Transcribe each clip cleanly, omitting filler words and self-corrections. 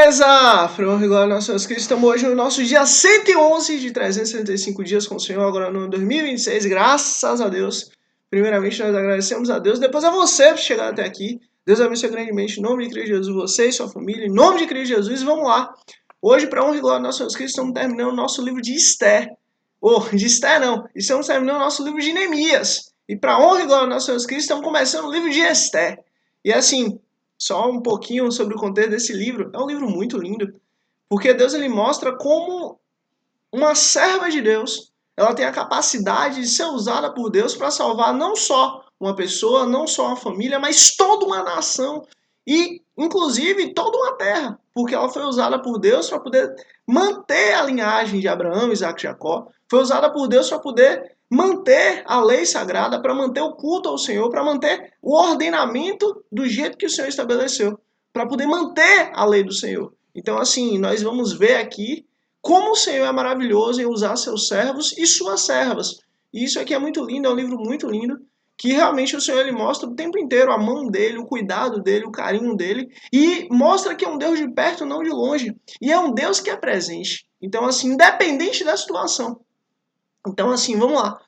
Beleza! Frão Rigor, nós somos Cristo. Estamos hoje no nosso dia 111 de 365 dias com o Senhor, agora no ano 2026, graças a Deus. Primeiramente, nós agradecemos a Deus, depois a você por chegar até aqui. Deus abençoe grandemente, em nome de Cristo Jesus, você e sua família, em nome de Cristo Jesus. Vamos lá! Hoje, para honra e glória, nós somos Cristo, estamos terminando o nosso livro de Esther. De Esther não, estamos terminando o nosso livro de Neemias. E para honra e glória, nós somos Cristo, estamos começando o livro de Esther. E assim, só um pouquinho sobre o contexto desse livro. É um livro muito lindo, porque Deus ele mostra como uma serva de Deus, ela tem a capacidade de ser usada por Deus para salvar não só uma pessoa, não só uma família, mas toda uma nação e inclusive toda uma terra, porque ela foi usada por Deus para poder manter a linhagem de Abraão, Isaac e Jacó, foi usada por Deus para poder manter a lei sagrada, para manter o culto ao Senhor, para manter o ordenamento do jeito que o Senhor estabeleceu, para poder manter a lei do Senhor. Então, assim, nós vamos ver aqui como o Senhor é maravilhoso em usar seus servos e suas servas. E isso aqui é muito lindo, é um livro muito lindo, que realmente o Senhor ele mostra o tempo inteiro a mão dele, o cuidado dele, o carinho dele, e mostra que é um Deus de perto, não de longe. E é um Deus que é presente. Então, assim, independente da situação. Então, assim, vamos lá.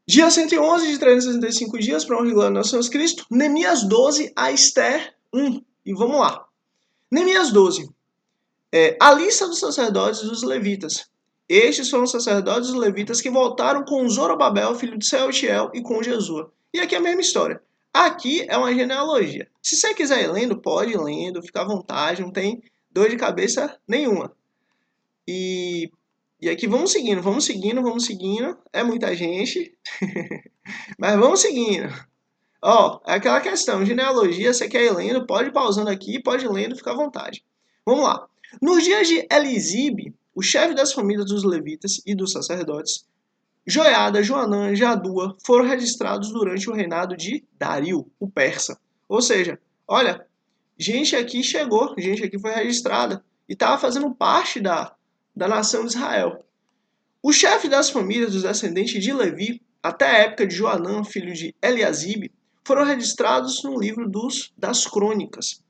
Dia 111 de 365 dias, para honra e glória do nosso Senhor Cristo. Neemias 12 a Esther 1. E vamos lá. Neemias 12. A lista dos sacerdotes e dos levitas. Estes foram os sacerdotes e os levitas que voltaram com Zorobabel, filho de Sealtiel, e com Jesua. E aqui é a mesma história. Aqui é uma genealogia. Se você quiser ir lendo, pode ir lendo, fica à vontade, não tem dor de cabeça nenhuma. E aqui vamos seguindo. É muita gente, mas vamos seguindo. É aquela questão, genealogia, você quer ir lendo, pode ir pausando aqui, pode ir lendo, fica à vontade. Vamos lá. Nos dias de Elisibe, o chefe das famílias dos levitas e dos sacerdotes, Joiada, Joanã e Jadua foram registrados durante o reinado de Dario, o persa. Ou seja, olha, gente aqui chegou, gente aqui foi registrada e estava fazendo parte da nação de Israel. O chefe das famílias dos descendentes de Levi, até a época de Joanã, filho de Eliasibe, foram registrados no livro das crônicas.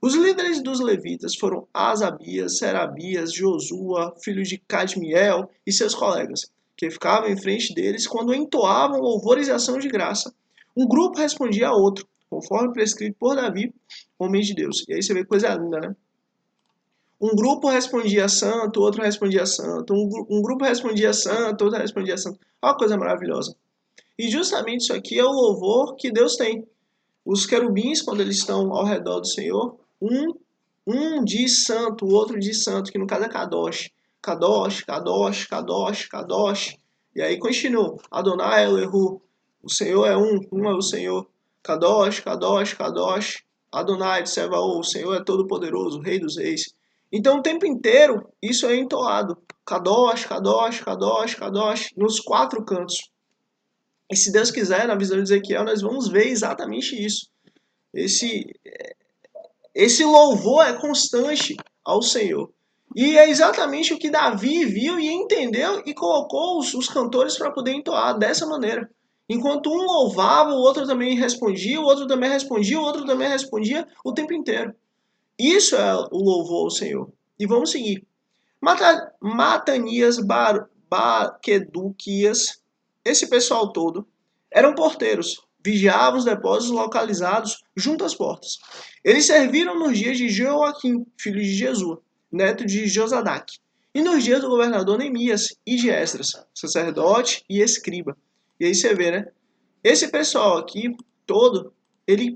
Os líderes dos levitas foram Asabias, Serabias, Josua, filho de Cadmiel e seus colegas, que ficavam em frente deles quando entoavam louvores e ação de graça. Um grupo respondia a outro, conforme prescrito por Davi, homem de Deus. E aí você vê coisa linda, né? Um grupo respondia santo, outro respondia santo. Um grupo respondia santo, outro respondia santo. Olha que coisa maravilhosa. E justamente isso aqui é o louvor que Deus tem. Os querubins, quando eles estão ao redor do Senhor, um diz santo, o outro diz santo, que no caso é Kadosh. Kadosh, Kadosh, Kadosh, Kadosh. E aí continua. Adonai Elohu. O Senhor é um é o Senhor. Kadosh, Kadosh, Kadosh. Adonai de Sebaô. O Senhor é todo poderoso, Rei dos Reis. Então o tempo inteiro isso é entoado. Kadosh, Kadosh, Kadosh, Kadosh. Nos quatro cantos. E se Deus quiser, na visão de Ezequiel, nós vamos ver exatamente isso. Esse louvor é constante ao Senhor. E é exatamente o que Davi viu e entendeu e colocou os cantores para poder entoar dessa maneira. Enquanto um louvava, o outro também respondia, o outro também respondia, o outro também respondia o tempo inteiro. Isso é o louvor ao Senhor. E vamos seguir. Matanias, Baqueduquias, esse pessoal todo, eram porteiros, vigiavam os depósitos localizados junto às portas. Eles serviram nos dias de Joaquim, filho de Jesua, neto de Josadac, e nos dias do governador Neemias e de Esdras, sacerdote e escriba. E aí você vê, né? Esse pessoal aqui todo, ele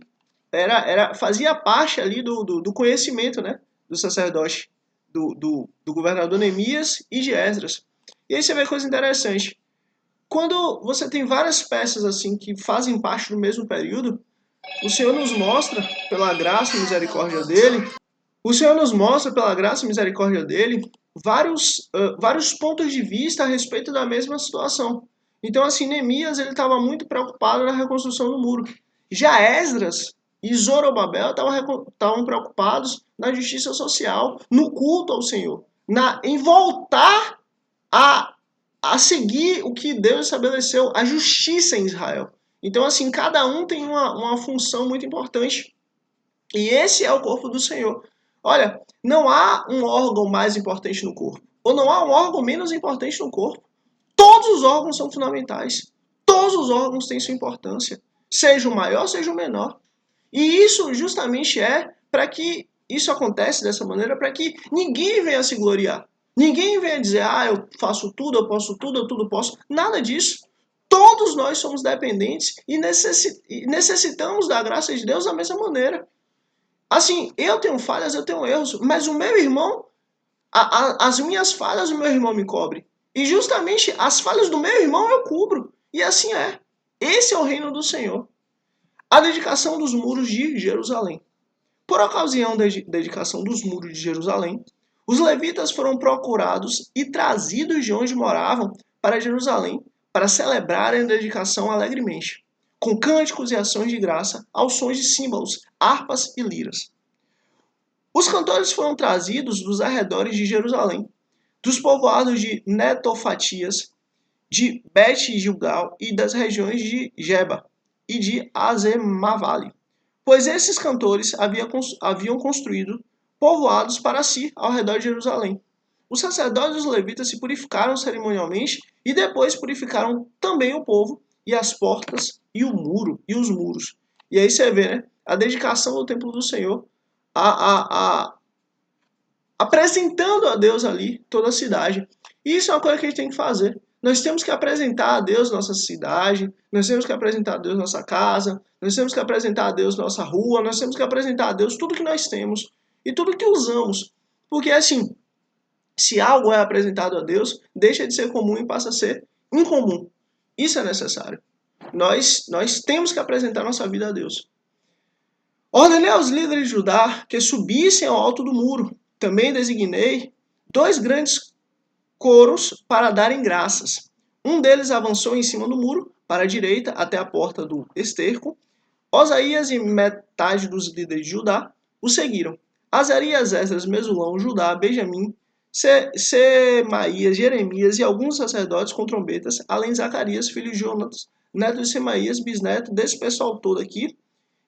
fazia parte ali do conhecimento, né? Do sacerdote, do governador Neemias e de Esdras. E aí você vê coisa interessante. Quando você tem várias peças assim que fazem parte do mesmo período, o Senhor nos mostra, pela graça e misericórdia dele, vários pontos de vista a respeito da mesma situação. Então, assim, Neemias ele estava muito preocupado na reconstrução do muro. Já Esdras e Zorobabel estavam preocupados na justiça social, no culto ao Senhor, em voltar a seguir o que Deus estabeleceu, a justiça em Israel. Então, assim, cada um tem uma função muito importante. E esse é o corpo do Senhor. Olha, não há um órgão mais importante no corpo, ou não há um órgão menos importante no corpo. Todos os órgãos são fundamentais. Todos os órgãos têm sua importância, seja o maior, seja o menor. E isso justamente é para que isso acontece dessa maneira, para que ninguém venha se gloriar. Ninguém venha dizer, eu faço tudo, eu posso tudo, eu tudo posso. Nada disso. Todos nós somos dependentes e necessitamos da graça de Deus da mesma maneira. Assim, eu tenho falhas, eu tenho erros, mas o meu irmão, as minhas falhas, o meu irmão me cobre. E justamente as falhas do meu irmão eu cubro. E assim é. Esse é o reino do Senhor. A dedicação dos muros de Jerusalém. Por ocasião da dedicação dos muros de Jerusalém, os levitas foram procurados e trazidos de onde moravam para Jerusalém para celebrarem a dedicação alegremente, com cânticos e ações de graça, aos sons de símbolos, harpas e liras. Os cantores foram trazidos dos arredores de Jerusalém, dos povoados de Netofatias, de Bet-Gilgal e das regiões de Geba e de Azemavale, pois esses cantores haviam construído povoados para si ao redor de Jerusalém. Os sacerdotes e os levitas se purificaram cerimonialmente e depois purificaram também o povo e as portas e o muro e os muros. E aí você vê, né? A dedicação do templo do Senhor, apresentando a Deus ali toda a cidade. E isso é uma coisa que a gente tem que fazer. Nós temos que apresentar a Deus nossa cidade, nós temos que apresentar a Deus nossa casa, nós temos que apresentar a Deus nossa rua, nós temos que apresentar a Deus tudo que nós temos e tudo que usamos. Porque assim, se algo é apresentado a Deus, deixa de ser comum e passa a ser incomum. Isso é necessário. Nós temos que apresentar nossa vida a Deus. Ordenei aos líderes de Judá que subissem ao alto do muro. Também designei 2 grandes coros para darem graças. Um deles avançou em cima do muro, para a direita, até a porta do esterco. Osaías e metade dos líderes de Judá o seguiram. Azarias, Esdras, Mesulão, Judá, Benjamim, Semaías, Jeremias e alguns sacerdotes com trombetas, além de Zacarias, filho de Jonas, neto de Semaías, bisneto desse pessoal todo aqui,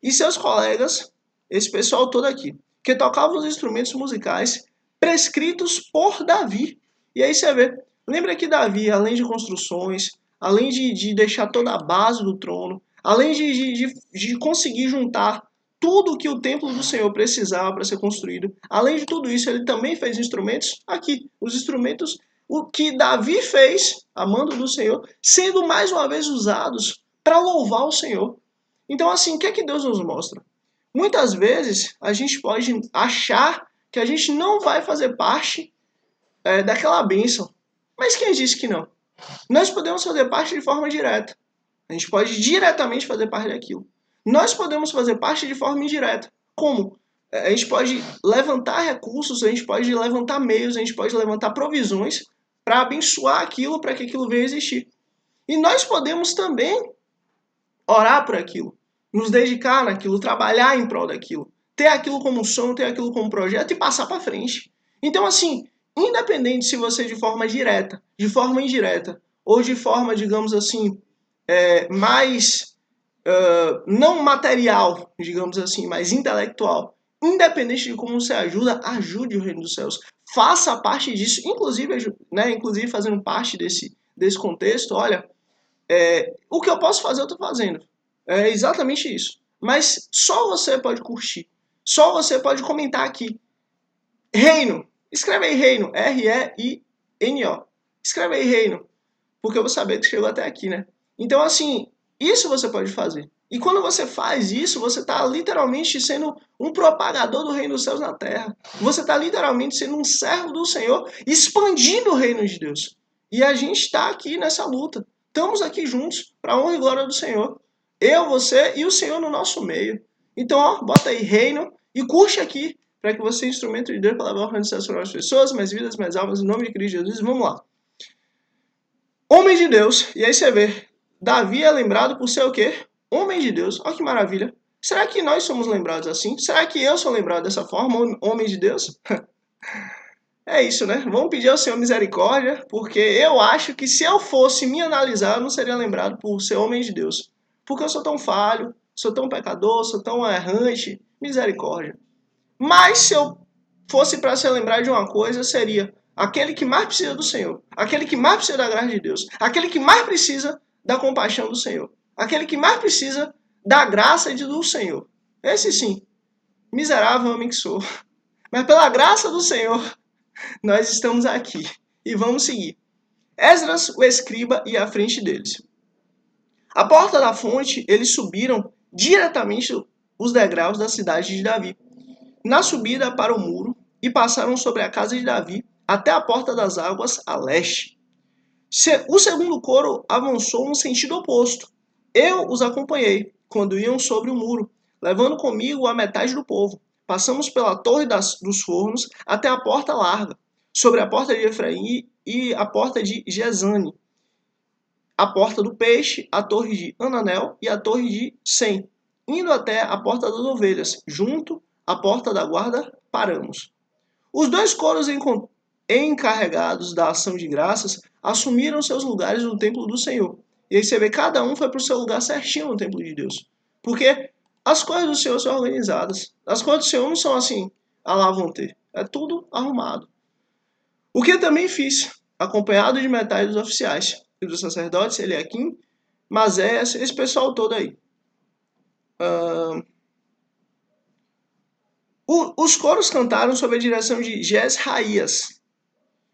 e seus colegas, esse pessoal todo aqui, que tocavam os instrumentos musicais prescritos por Davi. E aí você vê, lembra que Davi, além de construções, além de deixar toda a base do trono, além de conseguir juntar tudo que o templo do Senhor precisava para ser construído, além de tudo isso, ele também fez instrumentos aqui, os instrumentos o que Davi fez, a mando do Senhor, sendo mais uma vez usados para louvar o Senhor. Então, assim, o que é que Deus nos mostra? Muitas vezes a gente pode achar que a gente não vai fazer parte daquela bênção. Mas quem disse que não? Nós podemos fazer parte de forma direta. A gente pode diretamente fazer parte daquilo. Nós podemos fazer parte de forma indireta. Como? A gente pode levantar recursos, a gente pode levantar meios, a gente pode levantar provisões para abençoar aquilo, para que aquilo venha existir. E nós podemos também orar por aquilo, nos dedicar naquilo, trabalhar em prol daquilo, ter aquilo como sonho, ter aquilo como projeto e passar para frente. Então, assim, independente se você de forma direta, de forma indireta, ou de forma, digamos assim, mais não material, digamos assim, mais intelectual, independente de como você ajuda, ajude o reino dos céus. Faça parte disso, inclusive fazendo parte desse contexto, olha, o que eu posso fazer, eu estou fazendo. É exatamente isso. Mas só você pode curtir. Só você pode comentar aqui. Reino. Escreve aí reino. R-E-I-N-O. Escreve aí reino. Porque eu vou saber que chegou até aqui, né? Então, assim, isso você pode fazer. E quando você faz isso, você está literalmente sendo um propagador do reino dos céus na terra. Você está literalmente sendo um servo do Senhor, expandindo o reino de Deus. E a gente está aqui nessa luta. Estamos aqui juntos para a honra e glória do Senhor. Eu, você e o Senhor no nosso meio. Então, ó, bota aí reino e curte aqui para que você seja instrumento de Deus para levar o reino dos céus para as pessoas, mais vidas, mais almas, em nome de Cristo Jesus. Vamos lá. Homem de Deus. E aí você vê, Davi é lembrado por ser o quê? Homem de Deus. Olha que maravilha. Será que nós somos lembrados assim? Será que eu sou lembrado dessa forma, homem de Deus? É isso, né? Vamos pedir ao Senhor misericórdia, porque eu acho que se eu fosse me analisar, eu não seria lembrado por ser homem de Deus. Porque eu sou tão falho, sou tão pecador, sou tão errante. Misericórdia. Mas se eu fosse para se lembrar de uma coisa, seria aquele que mais precisa do Senhor, aquele que mais precisa da graça de Deus, aquele que mais precisa da compaixão do Senhor, aquele que mais precisa da graça do Senhor. Esse sim, miserável homem que sou. Mas pela graça do Senhor, nós estamos aqui e vamos seguir. Esdras, o escriba, ia à frente deles. À porta da fonte, eles subiram diretamente os degraus da cidade de Davi, na subida para o muro, e passaram sobre a casa de Davi até a porta das águas a leste. O segundo coro avançou no sentido oposto. Eu os acompanhei quando iam sobre o muro, levando comigo a metade do povo. Passamos pela torre dos fornos até a porta larga, sobre a porta de Efraim e a porta de Jezane, a porta do peixe, a torre de Ananel e a torre de Sem, indo até a porta das ovelhas, junto à porta da guarda, paramos. Os dois coros encarregados da ação de graças assumiram seus lugares no templo do Senhor. E aí você vê, cada um foi para o seu lugar certinho no templo de Deus. Porque as coisas do Senhor são organizadas. As coisas do Senhor não são assim, a lá vão ter. É tudo arrumado. O que eu também fiz, acompanhado de metade dos oficiais e dos sacerdotes, Eliaquim, Maséias, esse pessoal todo aí. Os coros cantaram sob a direção de Jesraías.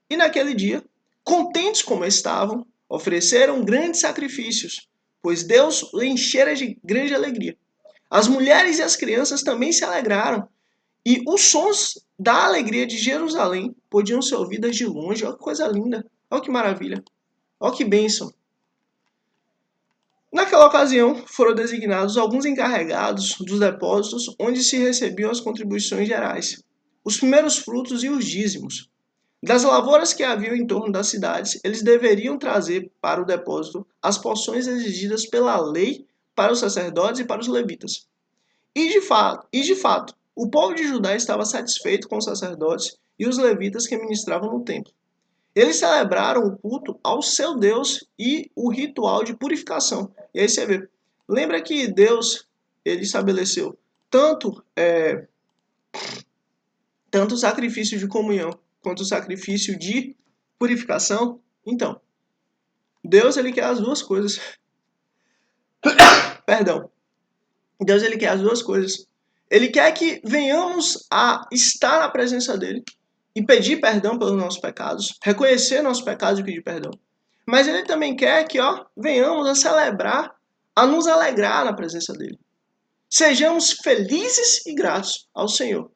E naquele dia, contentes como estavam, ofereceram grandes sacrifícios, pois Deus o enchera de grande alegria. As mulheres e as crianças também se alegraram, e os sons da alegria de Jerusalém podiam ser ouvidos de longe. Olha que coisa linda, olha que maravilha, olha que bênção. Naquela ocasião, foram designados alguns encarregados dos depósitos onde se recebiam as contribuições gerais, os primeiros frutos e os dízimos. Das lavouras que haviam em torno das cidades, eles deveriam trazer para o depósito as porções exigidas pela lei para os sacerdotes e para os levitas. E de fato, o povo de Judá estava satisfeito com os sacerdotes e os levitas que ministravam no templo. Eles celebraram o culto ao seu Deus e o ritual de purificação. E aí você vê, lembra que Deus ele estabeleceu tanto o sacrifício de comunhão quanto o sacrifício de purificação? Então, Deus ele quer as duas coisas. Perdão. Deus ele quer as duas coisas. Ele quer que venhamos a estar na presença dele e pedir perdão pelos nossos pecados, reconhecer nossos pecados e pedir perdão. Mas ele também quer que venhamos a celebrar, a nos alegrar na presença dele. Sejamos felizes e gratos ao Senhor.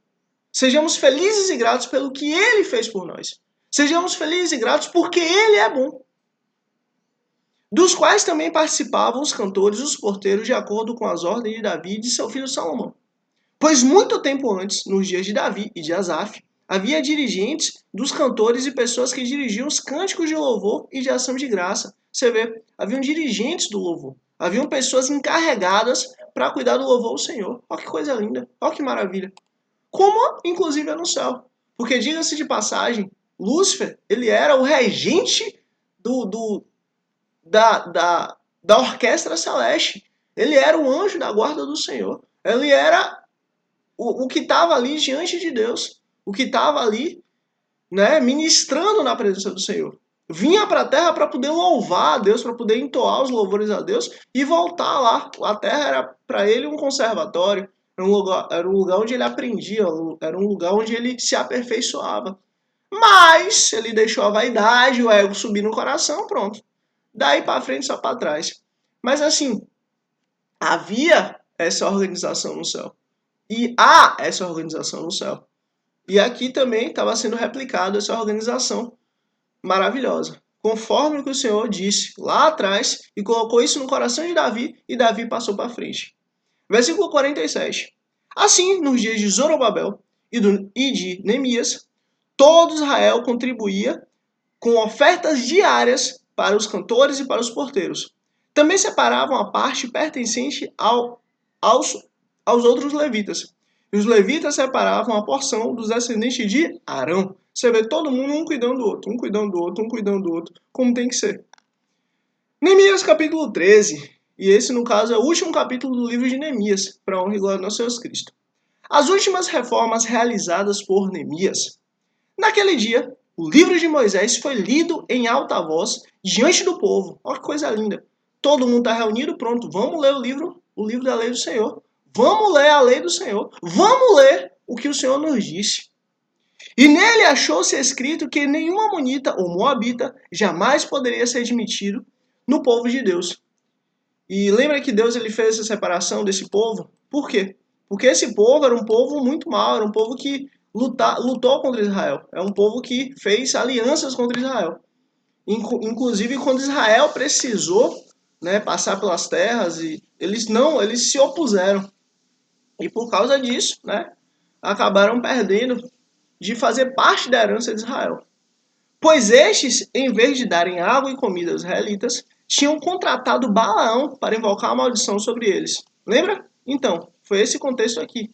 Sejamos felizes e gratos pelo que ele fez por nós. Sejamos felizes e gratos porque ele é bom. Dos quais também participavam os cantores e os porteiros de acordo com as ordens de Davi e de seu filho Salomão. Pois muito tempo antes, nos dias de Davi e de Asaf, havia dirigentes dos cantores e pessoas que dirigiam os cânticos de louvor e de ação de graça. Você vê, haviam dirigentes do louvor. Haviam pessoas encarregadas para cuidar do louvor ao Senhor. Olha que coisa linda, olha que maravilha. Como, inclusive, é no céu. Porque, diga-se de passagem, Lúcifer, ele era o regente da orquestra celeste. Ele era o anjo da guarda do Senhor. Ele era o que estava ali diante de Deus. O que estava ali, né, ministrando na presença do Senhor. Vinha para a terra para poder louvar a Deus, para poder entoar os louvores a Deus e voltar lá. A terra era para ele um conservatório, era um lugar onde ele aprendia, era um lugar onde ele se aperfeiçoava. Mas ele deixou a vaidade, o ego subir no coração, pronto. Daí para frente, só para trás. Mas assim, havia essa organização no céu. E há essa organização no céu. E aqui também estava sendo replicado essa organização maravilhosa. Conforme o que o Senhor disse lá atrás e colocou isso no coração de Davi e Davi passou para frente. Versículo 47. Assim, nos dias de Zorobabel e de Neemias, todo Israel contribuía com ofertas diárias para os cantores e para os porteiros. Também separavam a parte pertencente aos outros levitas. E os levitas separavam a porção dos descendentes de Arão. Você vê todo mundo um cuidando do outro, um cuidando do outro, um cuidando do outro, como tem que ser. Neemias capítulo 13. E esse, no caso, é o último capítulo do livro de Neemias, para honra e glória do nosso Jesus Cristo. as últimas reformas realizadas por Neemias. Naquele dia, o livro de Moisés foi lido em alta voz diante do povo. Olha que coisa linda. Todo mundo está reunido, pronto, vamos ler o livro da lei do Senhor. Vamos ler a lei do Senhor. Vamos ler o que o Senhor nos disse. E nele achou-se escrito que nenhum amonita ou moabita jamais poderia ser admitido no povo de Deus. E lembra que Deus ele fez essa separação desse povo? Por quê? Porque esse povo era um povo muito mau, era um povo que lutou contra Israel. É um povo que fez alianças contra Israel. Inclusive, quando Israel precisou, né, passar pelas terras, e eles se opuseram. E por causa disso, né, acabaram perdendo de fazer parte da herança de Israel. Pois estes, em vez de darem água e comida aos israelitas, tinham contratado Balaão para invocar a maldição sobre eles. Lembra? Então, foi esse contexto aqui.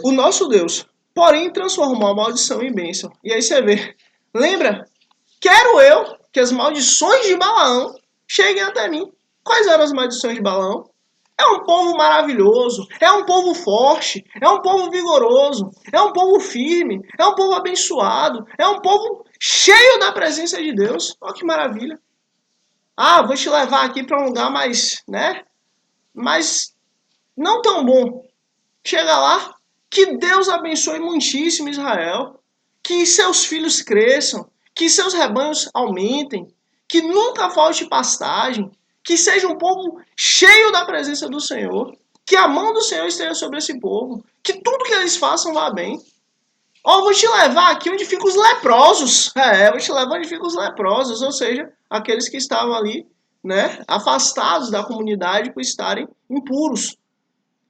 O nosso Deus, porém, transformou a maldição em bênção. E aí você vê. Lembra? Quero eu que as maldições de Balaão cheguem até mim. Quais eram as maldições de Balaão? É um povo maravilhoso, é um povo forte, é um povo vigoroso, é um povo firme, é um povo abençoado, é um povo cheio da presença de Deus. Olha que maravilha. Ah, vou te levar aqui para um lugar mais, né? Mas não tão bom. Chega lá, que Deus abençoe muitíssimo Israel, que seus filhos cresçam, que seus rebanhos aumentem, que nunca falte pastagem, que seja um povo cheio da presença do Senhor, que a mão do Senhor esteja sobre esse povo, que tudo que eles façam vá bem. Ó, vou te levar aqui onde ficam os leprosos. Vou te levar onde ficam os leprosos, ou seja, aqueles que estavam ali, né, afastados da comunidade por estarem impuros.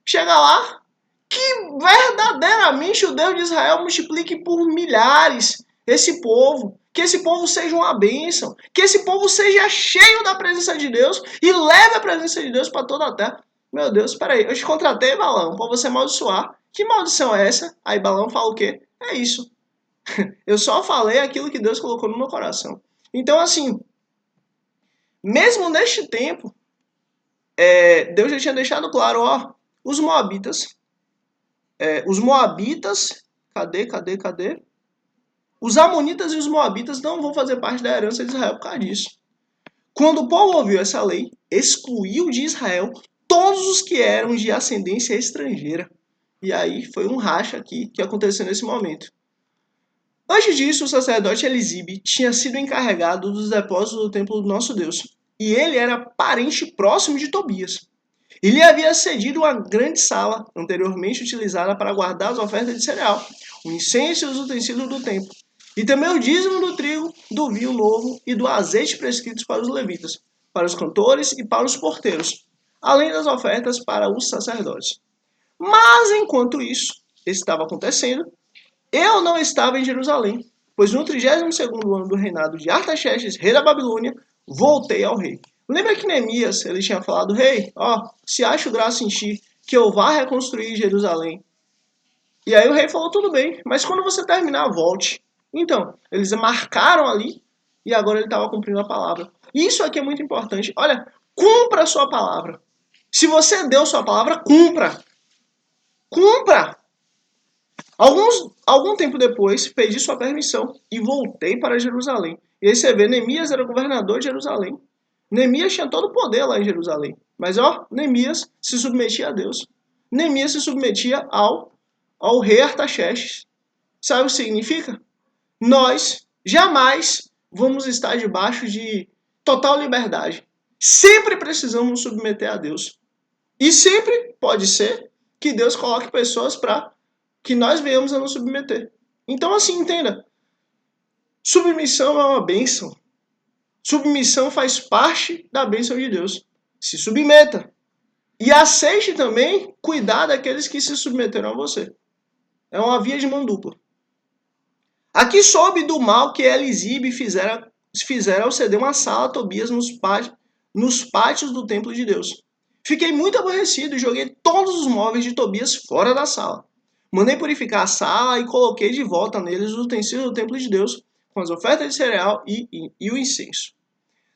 Chega lá, que verdadeiramente o Deus de Israel multiplique por milhares esse povo, que esse povo seja uma bênção, que esse povo seja cheio da presença de Deus e leve a presença de Deus para toda a terra. Meu Deus, peraí, eu te contratei, Balão, para você amaldiçoar. Que maldição é essa? Aí Balão fala o quê? É isso. Eu só falei aquilo que Deus colocou no meu coração. Então, assim, mesmo neste tempo, Deus já tinha deixado claro, ó, os moabitas, cadê? Os amonitas e os moabitas não vão fazer parte da herança de Israel por causa disso. Quando o povo ouviu essa lei, excluiu de Israel todos os que eram de ascendência estrangeira. E aí foi um racha aqui que aconteceu nesse momento. Antes disso, o sacerdote Elisibe tinha sido encarregado dos depósitos do templo do nosso Deus. E ele era parente próximo de Tobias. Ele havia cedido uma grande sala, anteriormente utilizada para guardar as ofertas de cereal, o incenso e os utensílios do templo, e também o dízimo do trigo, do vinho novo e do azeite prescritos para os levitas, para os cantores e para os porteiros, além das ofertas para os sacerdotes. Mas enquanto isso estava acontecendo, eu não estava em Jerusalém, pois no 32º ano do reinado de Artaxerxes, rei da Babilônia, voltei ao rei. Lembra que Neemias, ele tinha falado, rei, ó, se acho graça em ti, que eu vá reconstruir Jerusalém. E aí o rei falou, tudo bem, mas quando você terminar, volte. Então, eles marcaram ali, e agora ele estava cumprindo a palavra. Isso aqui é muito importante. Olha, cumpra a sua palavra. Se você deu sua palavra, cumpra. Cumpra! Algum tempo depois, pedi sua permissão e voltei para Jerusalém. E aí você vê, Neemias era governador de Jerusalém. Neemias tinha todo o poder lá em Jerusalém. Mas, ó, Neemias se submetia a Deus. Neemias se submetia ao rei Artaxerxes. Sabe o que significa? Nós jamais vamos estar debaixo de total liberdade. Sempre precisamos nos submeter a Deus. E sempre pode ser que Deus coloque pessoas para que nós venhamos a nos submeter. Então, assim, entenda. Submissão é uma bênção. Submissão faz parte da bênção de Deus. Se submeta. E aceite também cuidar daqueles que se submeteram a você. É uma via de mão dupla. Aqui soube do mal que Elisibe fizera ao ceder uma sala a Tobias nos pátios do templo de Deus. Fiquei muito aborrecido e joguei todos os móveis de Tobias fora da sala. Mandei purificar a sala e coloquei de volta neles os utensílios do templo de Deus, com as ofertas de cereal e o incenso.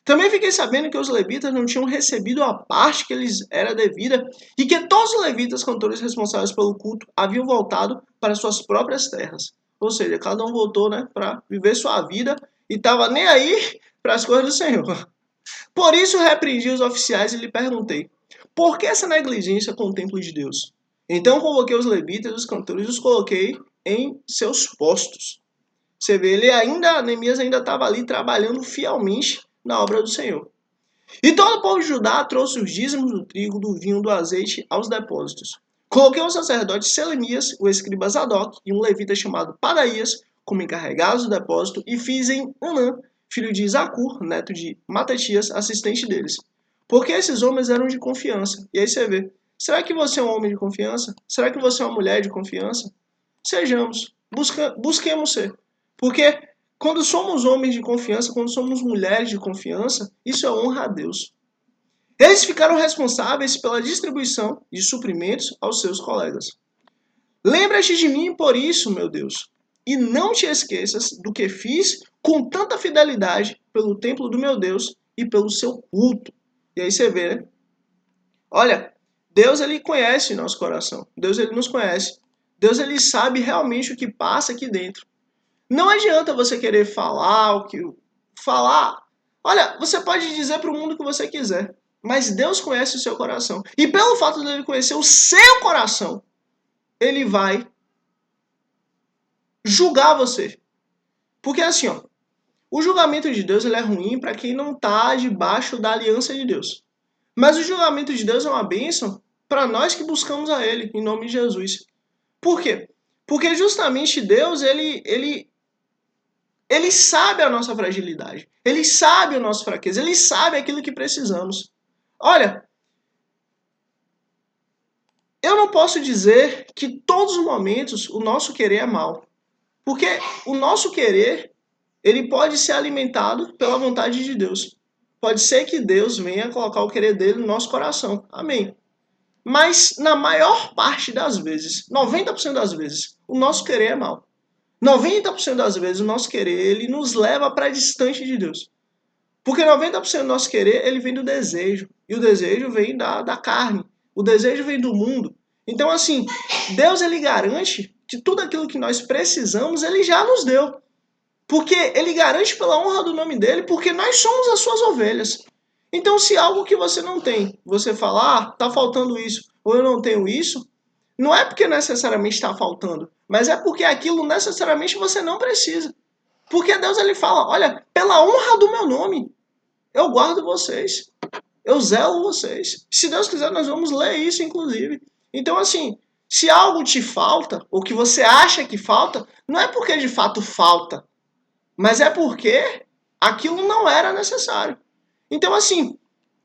Também fiquei sabendo que os levitas não tinham recebido a parte que lhes era devida e que todos os levitas, cantores responsáveis pelo culto, haviam voltado para suas próprias terras. Ou seja, cada um voltou, né, para viver sua vida e estava nem aí para as coisas do Senhor. Por isso repreendi os oficiais e lhe perguntei: por que essa negligência com o templo de Deus? Então convoquei os levitas e os cantores e os coloquei em seus postos. Você vê, Neemias ainda estava ali trabalhando fielmente na obra do Senhor. E todo o povo de Judá trouxe os dízimos do trigo, do vinho, do azeite aos depósitos. Coloquei o sacerdote Selemias, o escriba Zadok e um levita chamado Padaías como encarregados do depósito e fiz em Anã, filho de Zacur, neto de Matatias, assistente deles. Porque esses homens eram de confiança. E aí você vê, será que você é um homem de confiança? Será que você é uma mulher de confiança? Sejamos, busquemos ser. Porque quando somos homens de confiança, quando somos mulheres de confiança, isso é honra a Deus. Eles ficaram responsáveis pela distribuição de suprimentos aos seus colegas. Lembra-te de mim por isso, meu Deus, e não te esqueças do que fiz com tanta fidelidade pelo templo do meu Deus e pelo seu culto. E aí você vê, né? Olha, Deus ele conhece nosso coração. Deus ele nos conhece. Deus ele sabe realmente o que passa aqui dentro. Não adianta você querer falar o que falar. Olha, você pode dizer para o mundo o que você quiser, mas Deus conhece o seu coração. E pelo fato de ele conhecer o seu coração, ele vai julgar você. Porque assim, ó, o julgamento de Deus ele é ruim para quem não está debaixo da aliança de Deus. Mas o julgamento de Deus é uma bênção para nós que buscamos a ele, em nome de Jesus. Por quê? Porque justamente Deus, ele sabe a nossa fragilidade. Ele sabe a nossa fraqueza. Ele sabe aquilo que precisamos. Olha, eu não posso dizer que todos os momentos o nosso querer é mal. Porque o nosso querer, ele pode ser alimentado pela vontade de Deus. Pode ser que Deus venha colocar o querer dele no nosso coração. Amém. Mas na maior parte das vezes, 90% das vezes, o nosso querer é mal. 90% das vezes o nosso querer, ele nos leva para distante de Deus. Porque 90% do nosso querer, ele vem do desejo. E o desejo vem da carne. O desejo vem do mundo. Então, assim, Deus, ele garante que tudo aquilo que nós precisamos, ele já nos deu. Porque ele garante pela honra do nome dele, porque nós somos as suas ovelhas. Então, se algo que você não tem, você falar, tá faltando isso, ou eu não tenho isso, não é porque necessariamente está faltando, mas é porque aquilo necessariamente você não precisa. Porque Deus ele fala, olha, pela honra do meu nome, eu guardo vocês, eu zelo vocês. Se Deus quiser, nós vamos ler isso, inclusive. Então, assim, se algo te falta, ou que você acha que falta, não é porque de fato falta, mas é porque aquilo não era necessário. Então, assim,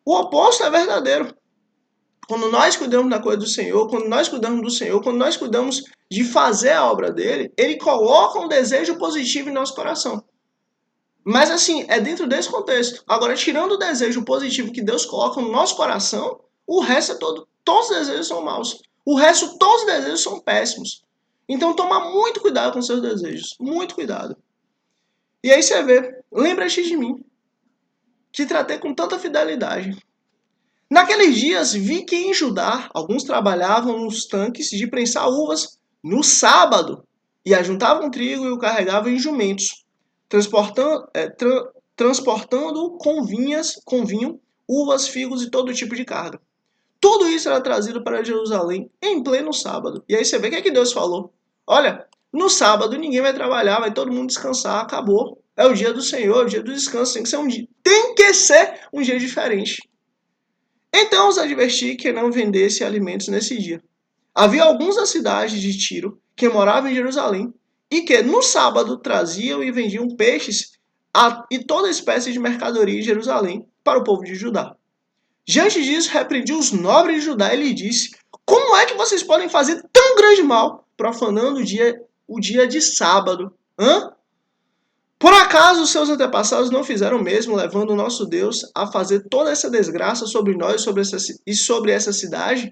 o oposto é verdadeiro. Quando nós cuidamos da coisa do Senhor, quando nós cuidamos do Senhor, quando nós cuidamos de fazer a obra dele, ele coloca um desejo positivo em nosso coração. Mas assim, é dentro desse contexto. Agora, tirando o desejo positivo que Deus coloca no nosso coração, o resto é todo. Todos os desejos são maus. O resto, todos os desejos são péssimos. Então, toma muito cuidado com seus desejos. Muito cuidado. E aí você vê, lembra-te de mim, que tratei com tanta fidelidade. Naqueles dias vi que em Judá alguns trabalhavam nos tanques de prensar uvas no sábado e ajuntavam trigo e o carregavam em jumentos, transportando com vinho, uvas, figos e todo tipo de carga. Tudo isso era trazido para Jerusalém em pleno sábado. E aí você vê o que é que Deus falou. Olha, no sábado ninguém vai trabalhar, vai todo mundo descansar, acabou. É o dia do Senhor, é o dia do descanso, tem que ser um dia diferente. Então os adverti que não vendesse alimentos nesse dia. Havia alguns da cidade de Tiro que moravam em Jerusalém e que no sábado traziam e vendiam peixes e toda espécie de mercadoria em Jerusalém para o povo de Judá. Diante disso, repreendi os nobres de Judá e lhe disse: como é que vocês podem fazer tão grande mal, profanando o dia de sábado? Hã? Por acaso os seus antepassados não fizeram o mesmo, levando o nosso Deus a fazer toda essa desgraça sobre nós e sobre essa cidade?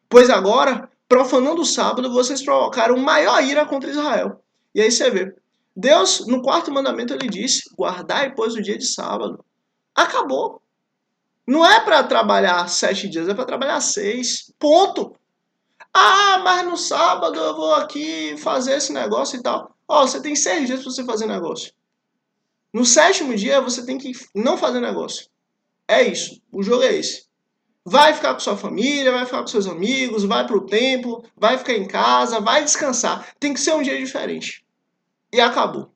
Pois agora, profanando o sábado, vocês provocaram maior ira contra Israel. E aí você vê, Deus, no quarto mandamento, ele disse, guardai, pois, o dia de sábado. Acabou. Não é para trabalhar 7 dias, é para trabalhar 6. Ponto. Ah, mas no sábado eu vou aqui fazer esse negócio e tal. Ó, você tem 6 dias para você fazer negócio. No 7º dia você tem que não fazer negócio. É isso. O jogo é esse. Vai ficar com sua família, vai ficar com seus amigos, vai pro templo, vai ficar em casa, vai descansar. Tem que ser um dia diferente. E acabou.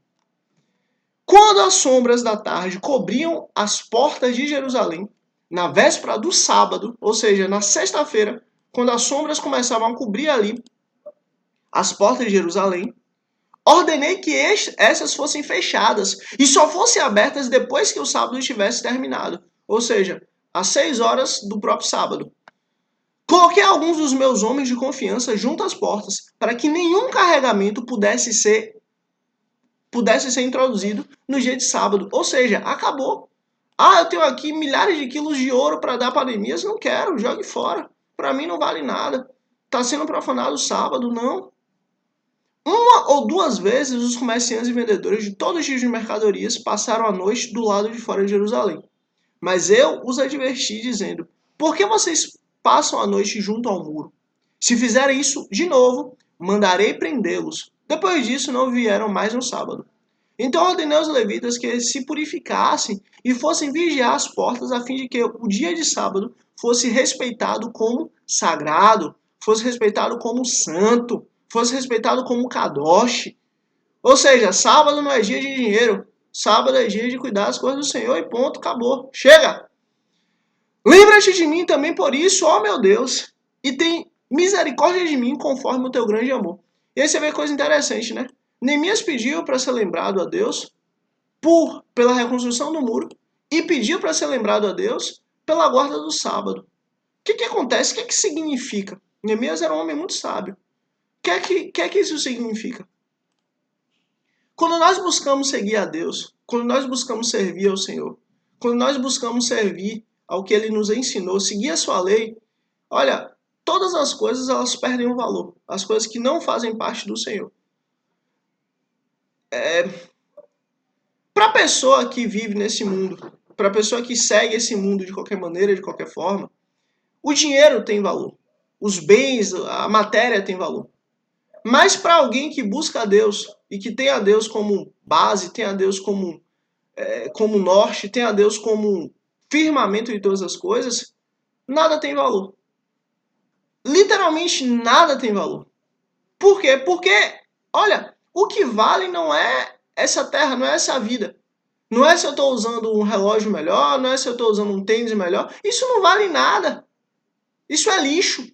Quando as sombras da tarde cobriam as portas de Jerusalém, na véspera do sábado, ou seja, na sexta-feira, quando as sombras começavam a cobrir ali as portas de Jerusalém, ordenei que essas fossem fechadas e só fossem abertas depois que o sábado estivesse terminado, ou seja, às 6 horas do próprio sábado. Coloquei alguns dos meus homens de confiança junto às portas para que nenhum carregamento pudesse ser introduzido no dia de sábado. Ou seja, acabou. Ah, eu tenho aqui milhares de quilos de ouro para dar para Neemias. Não quero, jogue fora. Para mim não vale nada. Está sendo profanado o sábado, não. Uma ou duas vezes os comerciantes e vendedores de todos os tipos de mercadorias passaram a noite do lado de fora de Jerusalém. Mas eu os adverti dizendo, por que vocês passam a noite junto ao muro? Se fizerem isso de novo, mandarei prendê-los. Depois disso não vieram mais no sábado. Então ordenei aos levitas que se purificassem e fossem vigiar as portas a fim de que o dia de sábado fosse respeitado como sagrado, fosse respeitado como santo, fosse respeitado como kadosh. Ou seja, sábado não é dia de dinheiro, sábado é dia de cuidar das coisas do Senhor e ponto, acabou. Chega! Lembra-te de mim também por isso, ó meu Deus, e tem misericórdia de mim conforme o teu grande amor. E aí você vê coisa interessante, né? Neemias pediu para ser lembrado a Deus pela reconstrução do muro e pediu para ser lembrado a Deus pela guarda do sábado. O que acontece? O que significa? Neemias era um homem muito sábio. O que isso significa? Quando nós buscamos seguir a Deus, quando nós buscamos servir ao Senhor, quando nós buscamos servir ao que Ele nos ensinou, seguir a sua lei, olha, todas as coisas elas perdem o valor. As coisas que não fazem parte do Senhor. Para a pessoa que vive nesse mundo, para a pessoa que segue esse mundo de qualquer maneira, de qualquer forma, o dinheiro tem valor. Os bens, a matéria tem valor. Mas para alguém que busca a Deus e que tem a Deus como base, tem a Deus como norte, tem a Deus como firmamento de todas as coisas, nada tem valor. Literalmente nada tem valor. Por quê? Porque, olha, o que vale não é essa terra, não é essa vida. Não é se eu estou usando um relógio melhor, não é se eu estou usando um tênis melhor. Isso não vale nada. Isso é lixo.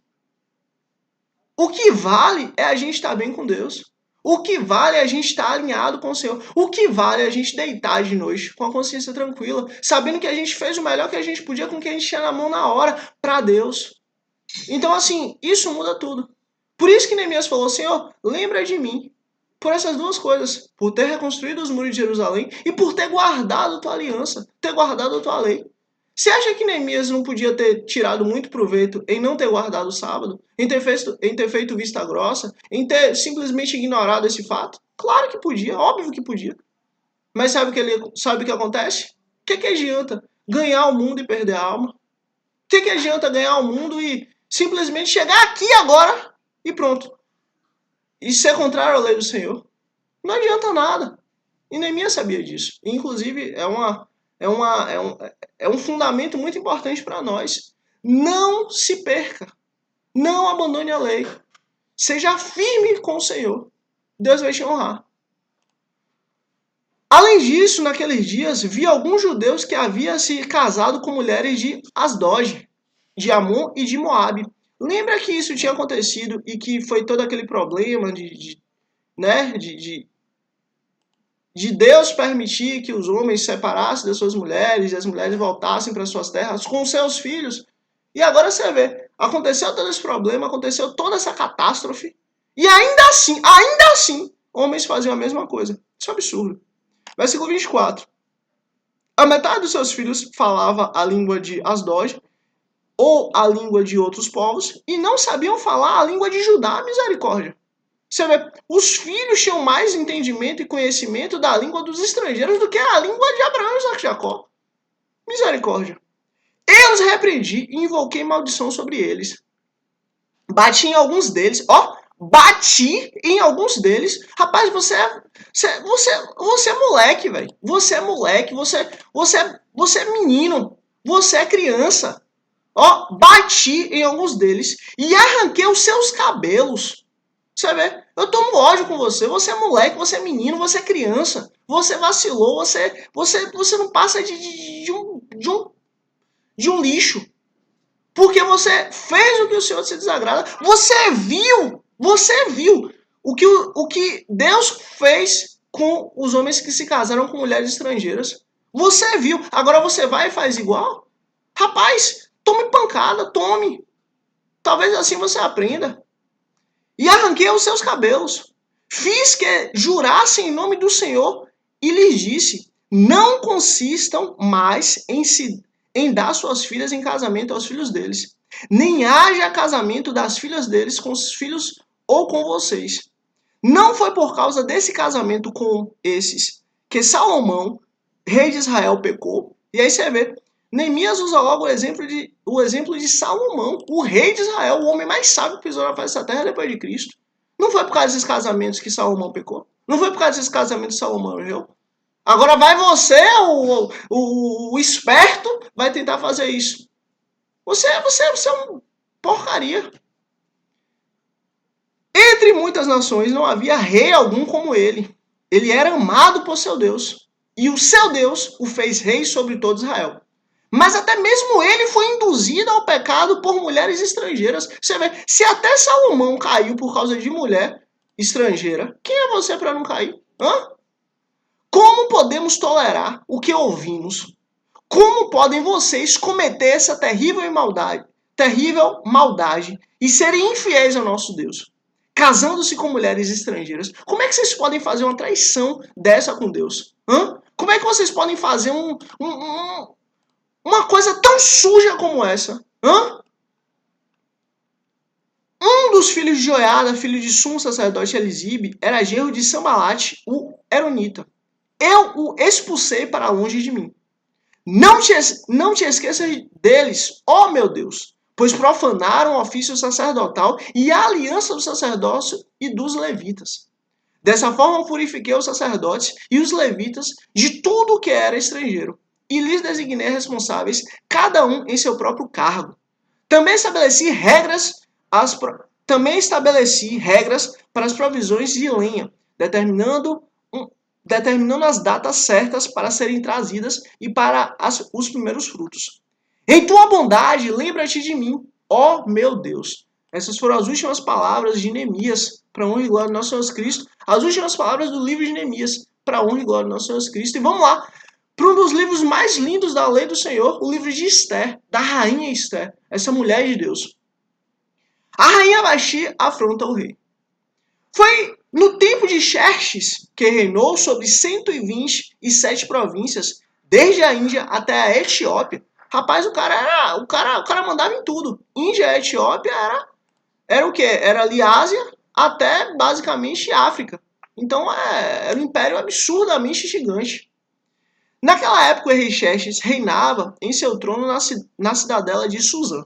O que vale é a gente estar bem com Deus. O que vale é a gente estar alinhado com o Senhor. O que vale é a gente deitar de noite com a consciência tranquila, sabendo que a gente fez o melhor que a gente podia com o que a gente tinha na mão na hora para Deus. Então, assim, isso muda tudo. Por isso que Neemias falou, Senhor, lembra de mim. Por essas duas coisas. Por ter reconstruído os muros de Jerusalém e por ter guardado a tua aliança, ter guardado a tua lei. Você acha que Neemias não podia ter tirado muito proveito em não ter guardado o sábado? Em ter feito vista grossa? Em ter simplesmente ignorado esse fato? Claro que podia, óbvio que podia. Mas sabe o que acontece? O que adianta ganhar o mundo e perder a alma? O que adianta ganhar o mundo e simplesmente chegar aqui agora e pronto? E ser contrário à lei do Senhor? Não adianta nada. E Neemias sabia disso. Inclusive, é um fundamento muito importante para nós. Não se perca. Não abandone a lei. Seja firme com o Senhor. Deus vai te honrar. Além disso, naqueles dias, vi alguns judeus que haviam se casado com mulheres de Asdod, de Amon e de Moabe. Lembra que isso tinha acontecido e que foi todo aquele problema de Deus permitir que os homens se separassem das suas mulheres e as mulheres voltassem para suas terras com seus filhos. E agora você vê, aconteceu todo esse problema, aconteceu toda essa catástrofe, e ainda assim, homens faziam a mesma coisa. Isso é absurdo. Versículo 24. A metade dos seus filhos falava a língua de Asdod, ou a língua de outros povos, e não sabiam falar a língua de Judá, misericórdia. Você vê, os filhos tinham mais entendimento e conhecimento da língua dos estrangeiros do que a língua de Abraão, Isaac e Jacó. Misericórdia. Eu os repreendi e invoquei maldição sobre eles. Bati em alguns deles. Bati em alguns deles. Rapaz, você é moleque, velho. Você é moleque, você é menino. Você é criança. Bati em alguns deles e arranquei os seus cabelos. Você vê? Eu tomo ódio com você. Você é moleque, você é menino, você é criança. Você vacilou, você não passa de um lixo. Porque você fez o que o Senhor se desagrada. Você viu o que Deus fez com os homens que se casaram com mulheres estrangeiras. Você viu. Agora você vai e faz igual? Rapaz, tome pancada, tome. Talvez assim você aprenda. E arranquei os seus cabelos. Fiz que jurassem em nome do Senhor e lhes disse: não consistam mais em dar suas filhas em casamento aos filhos deles, nem haja casamento das filhas deles com os filhos ou com vocês. Não foi por causa desse casamento com esses que Salomão, rei de Israel, pecou. E aí você vê, Neemias usa logo o exemplo de Salomão, o rei de Israel, o homem mais sábio que pisou na face da terra depois de Cristo. Não foi por causa desses casamentos que Salomão pecou. Não foi por causa desses casamentos que Salomão errou. Agora vai você, o esperto, vai tentar fazer isso. Você é uma porcaria. Entre muitas nações não havia rei algum como ele. Ele era amado por seu Deus. E o seu Deus o fez rei sobre todo Israel. Mas até mesmo ele foi induzido ao pecado por mulheres estrangeiras. Você vê, se até Salomão caiu por causa de mulher estrangeira, quem é você para não cair? Como podemos tolerar o que ouvimos? Como podem vocês cometer essa terrível maldade e serem infiéis ao nosso Deus? Casando-se com mulheres estrangeiras. Como é que vocês podem fazer uma traição dessa com Deus? Como é que vocês podem fazer uma coisa tão suja como essa? Um dos filhos de Joiada, filho de Sumo sacerdote Elisibe, era genro de Sambalate, o Eronita. Eu o expulsei para longe de mim. Não te esqueças deles, ó meu Deus, pois profanaram o ofício sacerdotal e a aliança do sacerdócio e dos levitas. Dessa forma purifiquei os sacerdotes e os levitas de tudo o que era estrangeiro, e lhes designei responsáveis, cada um em seu próprio cargo. Também estabeleci regras para as provisões de lenha, determinando as datas certas para serem trazidas e para os primeiros frutos. Em tua bondade, lembra-te de mim, ó meu Deus. Essas foram as últimas palavras de Neemias, para a honra e glória do nosso Senhor Cristo. As últimas palavras do livro de Neemias, para a honra e glória do nosso Senhor Cristo. E vamos lá, para um dos livros mais lindos da lei do Senhor, o livro de Esther, da rainha Esther, essa mulher de Deus. A rainha Vasti afronta o rei. Foi no tempo de Xerxes, que reinou sobre 127 províncias, desde a Índia até a Etiópia. Rapaz, o cara mandava em tudo. Índia e Etiópia era o quê? Era ali Ásia até basicamente África. Então era um império absurdamente gigante. Naquela época o rei Xerxes reinava em seu trono na cidadela de Suzã.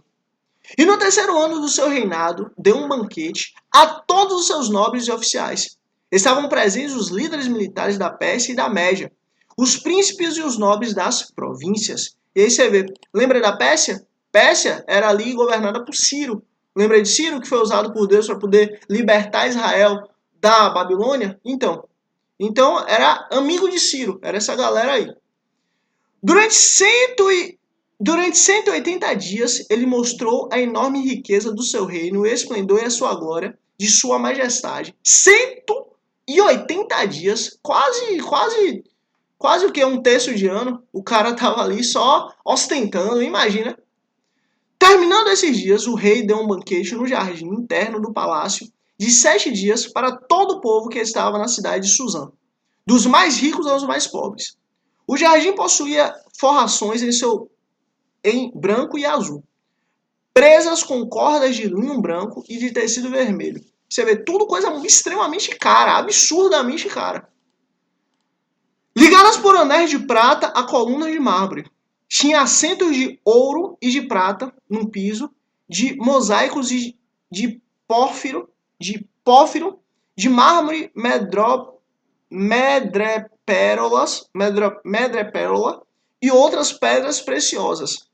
E no terceiro ano do seu reinado, deu um banquete a todos os seus nobres e oficiais. Estavam presentes os líderes militares da Pérsia e da Média, os príncipes e os nobres das províncias. E aí você vê, lembra da Pérsia? Pérsia era ali governada por Ciro. Lembra de Ciro, que foi usado por Deus para poder libertar Israel da Babilônia? Então era amigo de Ciro, era essa galera aí. Durante 180 dias, ele mostrou a enorme riqueza do seu reino, o esplendor e a sua glória, de sua majestade. 180 dias, quase o que? Um terço de ano. O cara tava ali só ostentando, imagina. Terminando esses dias, o rei deu um banquete no jardim interno do palácio de 7 dias para todo o povo que estava na cidade de Suzã, dos mais ricos aos mais pobres. O jardim possuía forrações em branco e azul, presas com cordas de linho branco e de tecido vermelho. Você vê tudo coisa extremamente cara, absurdamente cara. Ligadas por anéis de prata a colunas de mármore. Tinha assentos de ouro e de prata no piso, de mosaicos de pórfiro, de mármore medrepérola e outras pedras preciosas.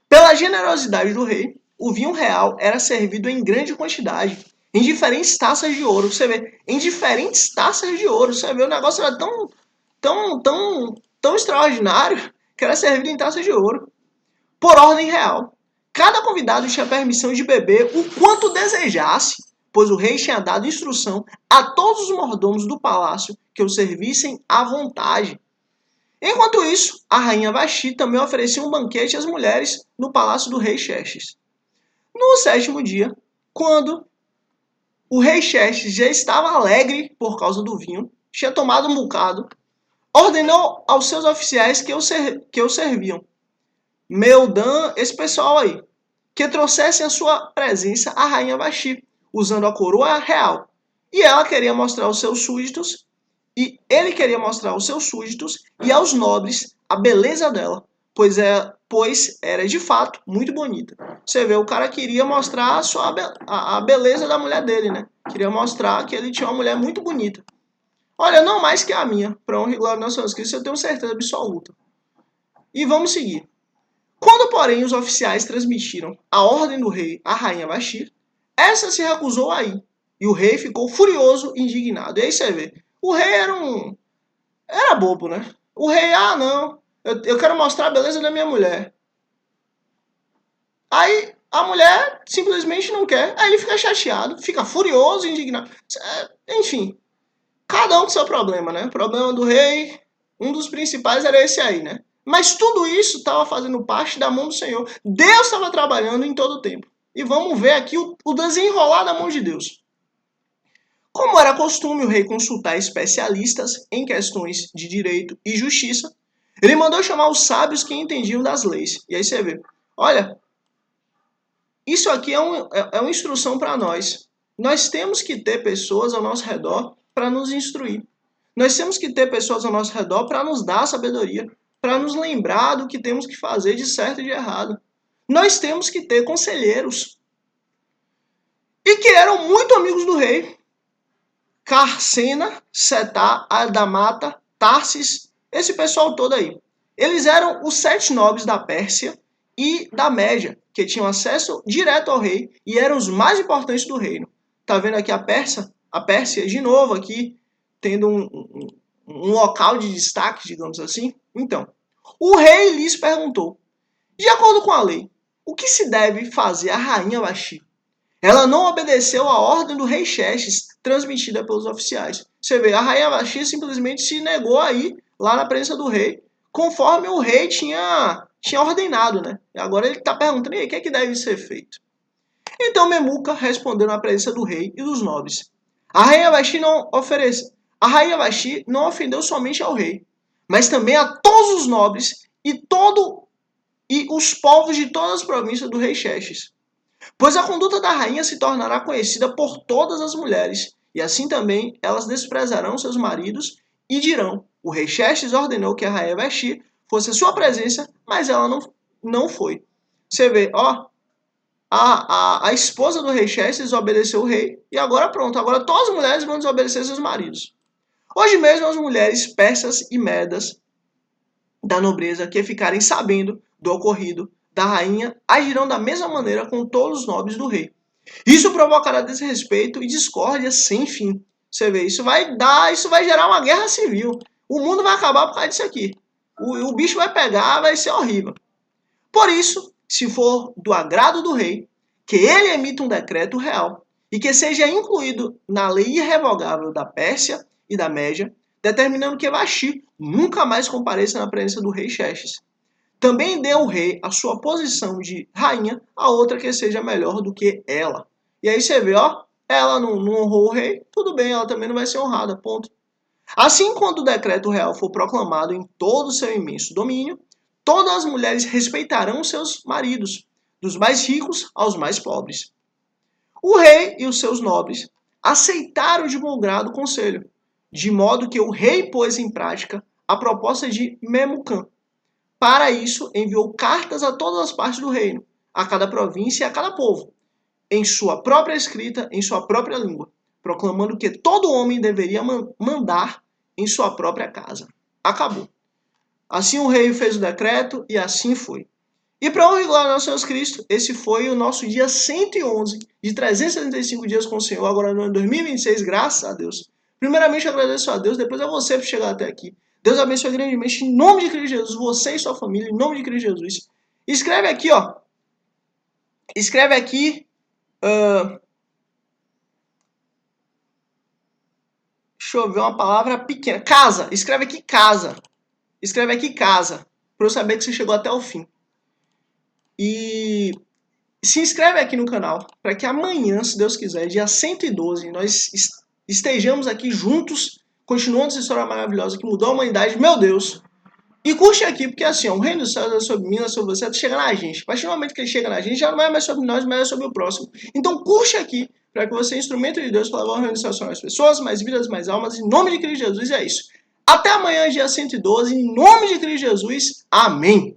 Pela generosidade do rei, o vinho real era servido em grande quantidade, em diferentes taças de ouro. Você vê, em diferentes taças de ouro. Você vê, o negócio era tão extraordinário que era servido em taças de ouro. Por ordem real. Cada convidado tinha permissão de beber o quanto desejasse, pois o rei tinha dado instrução a todos os mordomos do palácio que o servissem à vontade. Enquanto isso, a rainha Vashti também oferecia um banquete às mulheres no palácio do rei Xerxes. No 7º dia, quando o rei Xerxes já estava alegre por causa do vinho, tinha tomado um bocado, ordenou aos seus oficiais que o serviam, Meldã, esse pessoal aí, que trouxessem à sua presença a rainha Vashti, usando a coroa real. E ela queria mostrar aos seus súditos, e ele queria mostrar aos seus súditos e aos nobres a beleza dela, pois era de fato muito bonita. Você vê, o cara queria mostrar a beleza da mulher dele, né? Queria mostrar que ele tinha uma mulher muito bonita. Olha, não mais que a minha, para honra e glória do nosso Senhor Cristo, eu tenho certeza absoluta. E vamos seguir. Quando, porém, os oficiais transmitiram a ordem do rei à rainha Vashti, essa se recusou a ir. E o rei ficou furioso e indignado. E aí você vê, o rei era bobo, né? O rei, não, eu quero mostrar a beleza da minha mulher. Aí a mulher simplesmente não quer, aí ele fica chateado, fica furioso, indignado. Enfim, cada um com seu problema, né? O problema do rei, um dos principais era esse aí, né? Mas tudo isso estava fazendo parte da mão do Senhor. Deus estava trabalhando em todo o tempo. E vamos ver aqui o desenrolar da mão de Deus. Como era costume o rei consultar especialistas em questões de direito e justiça, ele mandou chamar os sábios que entendiam das leis. E aí você vê, olha, isso aqui é uma instrução para nós. Nós temos que ter pessoas ao nosso redor para nos instruir. Nós temos que ter pessoas ao nosso redor para nos dar sabedoria, para nos lembrar do que temos que fazer de certo e de errado. Nós temos que ter conselheiros. E que eram muito amigos do rei. Carcena, Setá, Adamata, Tarsis, esse pessoal todo aí. Eles eram os 7 nobres da Pérsia e da Média, que tinham acesso direto ao rei e eram os mais importantes do reino. Tá vendo aqui a Pérsia de novo aqui, tendo um local de destaque, digamos assim? Então, o rei lhes perguntou, de acordo com a lei, o que se deve fazer à rainha Vashti? Ela não obedeceu à ordem do rei Xerxes, transmitida pelos oficiais. Você vê, a rainha Vashti simplesmente se negou a ir lá na presença do rei, conforme o rei tinha ordenado, né? E agora ele está perguntando, e aí, o que é que deve ser feito? Então Memuca respondeu na presença do rei e dos nobres. A rainha Vashti não ofendeu somente ao rei, mas também a todos os nobres e os povos de todas as províncias do rei Xerxes. Pois a conduta da rainha se tornará conhecida por todas as mulheres, e assim também elas desprezarão seus maridos e dirão, o rei Xerxes ordenou que a rainha Vashti fosse a sua presença, mas ela não foi. Você vê, a esposa do rei Xerxes desobedeceu o rei, e agora pronto, agora todas as mulheres vão desobedecer seus maridos. Hoje mesmo as mulheres persas e medas da nobreza que ficarem sabendo do ocorrido da rainha agirão da mesma maneira com todos os nobres do rei. Isso provocará desrespeito e discórdia sem fim. Você vê, isso vai gerar uma guerra civil. O mundo vai acabar por causa disso aqui. O bicho vai pegar, vai ser horrível. Por isso, se for do agrado do rei, que ele emita um decreto real e que seja incluído na lei irrevogável da Pérsia e da Média, determinando que Vashti nunca mais compareça na presença do rei Xerxes. Também dê ao rei a sua posição de rainha a outra que seja melhor do que ela. E aí você vê, ela não honrou o rei, tudo bem, ela também não vai ser honrada, ponto. Assim, quando o decreto real for proclamado em todo o seu imenso domínio, todas as mulheres respeitarão seus maridos, dos mais ricos aos mais pobres. O rei e os seus nobres aceitaram de bom grado o conselho, de modo que o rei pôs em prática a proposta de Memucã. Para isso, enviou cartas a todas as partes do reino, a cada província e a cada povo, em sua própria escrita, em sua própria língua, proclamando que todo homem deveria mandar em sua própria casa. Acabou. Assim o rei fez o decreto e assim foi. E para honra e glória do nosso Senhor Cristo, esse foi o nosso dia 111 de 365 dias com o Senhor, agora no ano 2026, graças a Deus. Primeiramente, eu agradeço a Deus, depois a você por chegar até aqui. Deus abençoe grandemente, em nome de Cristo Jesus, você e sua família, em nome de Cristo Jesus. Escreve aqui, ó. Escreve aqui. Deixa eu ver uma palavra pequena. Casa. Escreve aqui casa. Escreve aqui casa. Para eu saber que você chegou até o fim. E se inscreve aqui no canal para que amanhã, se Deus quiser, dia 112, nós estejamos aqui juntos, continuando essa história maravilhosa que mudou a humanidade, meu Deus. E curte aqui, porque assim, ó, o reino dos céus é sobre mim, é sobre você, chega na gente. A partir do momento que ele chega na gente, já não é mais sobre nós, mas é sobre o próximo. Então curte aqui, para que você seja instrumento de Deus para levar o reino dos céus para mais pessoas, mais vidas, mais almas, em nome de Cristo Jesus, é isso. Até amanhã, dia 112, em nome de Cristo Jesus, amém.